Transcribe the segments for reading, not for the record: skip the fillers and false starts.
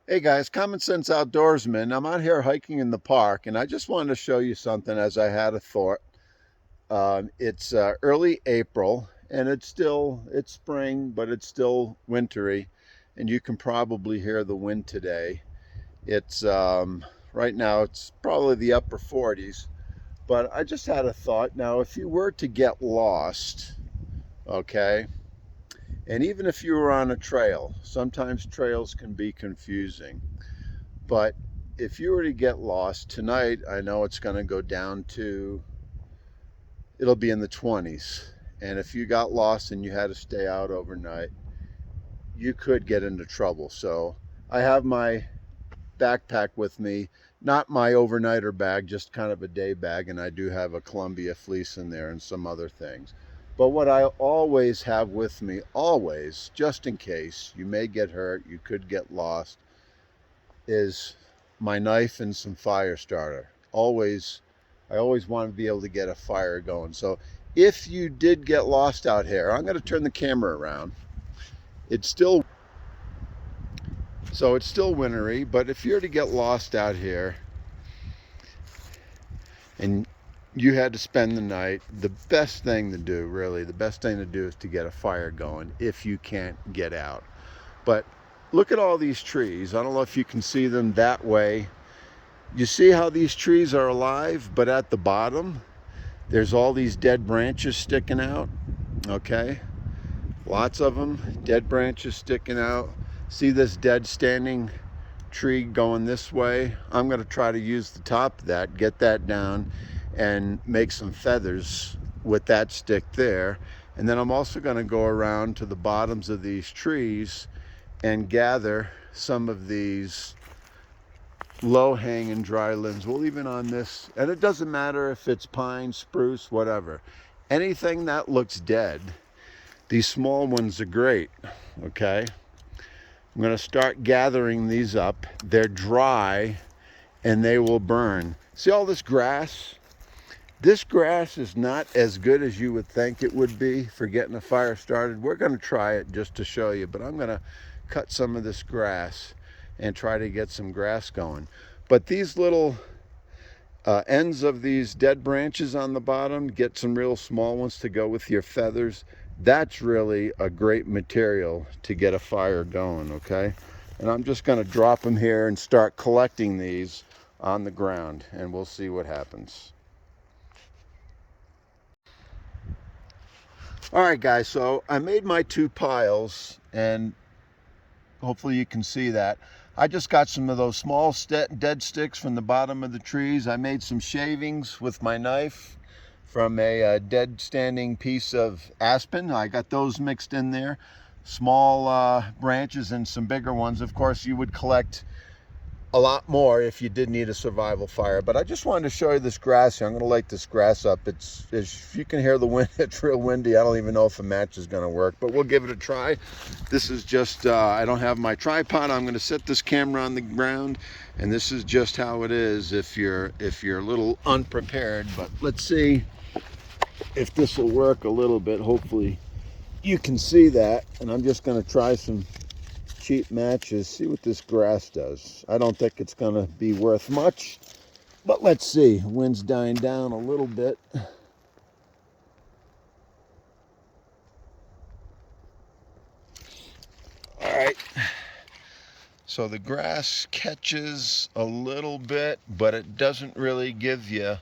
Hey guys, Common Sense Outdoorsman. I'm out here hiking in the park, and I just wanted to show you something as I had a thought. It's early April, and it's spring, but it's still wintry, and you can probably hear the wind today. It's right now it's probably the upper 40s, but I just had a thought. Now, if you were to get lost, okay, and even if you were on a trail, sometimes trails can be confusing. But if you were to get lost tonight, I know it's going to go down to, it'll be in the 20s. And if you got lost and you had to stay out overnight, you could get into trouble. So I have my backpack with me, not my overnighter bag, just kind of a day bag. And I do have a Columbia fleece in there and some other things. But what I always have with me, always, just in case you may get hurt, you could get lost, is my knife and some fire starter. I always want to be able to get a fire going. So if you did get lost out here, I'm going to turn the camera around. It's still it's still wintry, but if you're to get lost out here and you had to spend the night, the best thing to do, really, the best thing to do is to get a fire going if you can't get out. But look at all these trees. I don't know if you can see them that way. You see how these trees are alive, but at the bottom, there's all these dead branches sticking out, okay? Lots of them, dead branches sticking out. See this dead standing tree going this way? I'm gonna try to use the top of that, get that down, and make some feathers with that stick there. And then I'm also gonna go around to the bottoms of these trees and gather some of these low-hanging dry limbs. We'll even on this, and it doesn't matter if it's pine, spruce, whatever. Anything that looks dead, these small ones are great, okay? I'm gonna start gathering these up. They're dry and they will burn. See all this grass? This grass is not as good as you would think it would be for getting a fire started. We're gonna try it just to show you, but I'm gonna cut some of this grass and try to get some grass going. But these little ends of these dead branches on the bottom, get some real small ones to go with your feathers. That's really a great material to get a fire going, okay? And I'm just gonna drop them here and start collecting these on the ground, and we'll see what happens. All right, guys, so I made my two piles, and hopefully you can see that. I just got some of those small dead sticks from the bottom of the trees. I made some shavings with my knife from a dead standing piece of aspen. I got those mixed in there. Small branches and some bigger ones. Of course, you would collect a lot more if you did need a survival fire. But I just wanted to show you this grass here. I'm going to light this grass up. It's, if you can hear the wind, it's real windy. I don't even know if a match is going to work, but we'll give it a try. This is just, I don't have my tripod. I'm going to set this camera on the ground, and this is just how it is if you're a little unprepared. But let's see if this will work a little bit. Hopefully you can see that. And I'm just going to try some cheap matches, see what this grass does. I don't think it's gonna be worth much, but let's see. Wind's dying down a little bit. All right, so the grass catches a little bit, but it doesn't really give you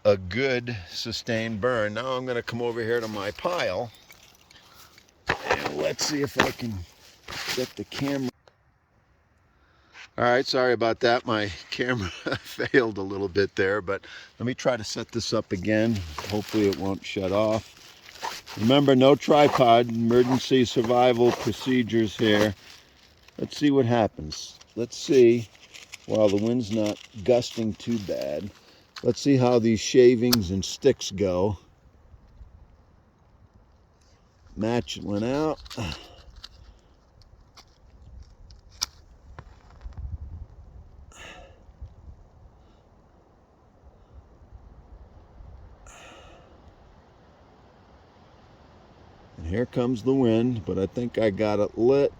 a good sustained burn. Now I'm gonna come over here to my pile, and let's see if I can get the camera. All right, sorry about that. My camera failed a little bit there, but let me try to set this up again. Hopefully it won't shut off. Remember, no tripod, emergency survival procedures here. Let's see what happens. Let's see, while the wind's not gusting too bad, let's see how these shavings and sticks go. Match went out. And here comes the wind, but I think I got it lit.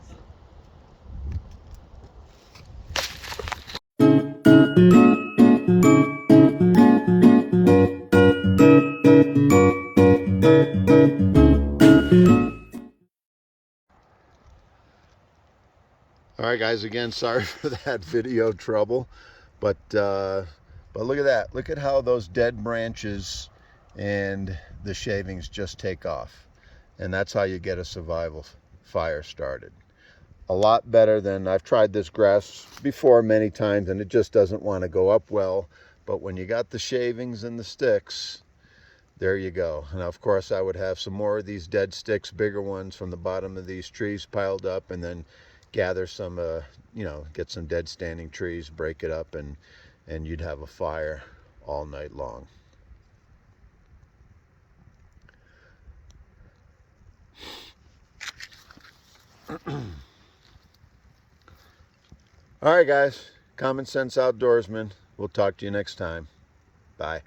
All right, guys, again, sorry for that video trouble, but look at that. Look at how those dead branches and the shavings just take off. And that's how you get a survival fire started. A lot better than, I've tried this grass before many times and it just doesn't want to go up well. But when you got the shavings and the sticks, there you go. And of course I would have some more of these dead sticks, bigger ones from the bottom of these trees piled up, and then gather some, get some dead standing trees, break it up, and you'd have a fire all night long. All right, guys, Common Sense Outdoorsman. We'll talk to you next time. Bye.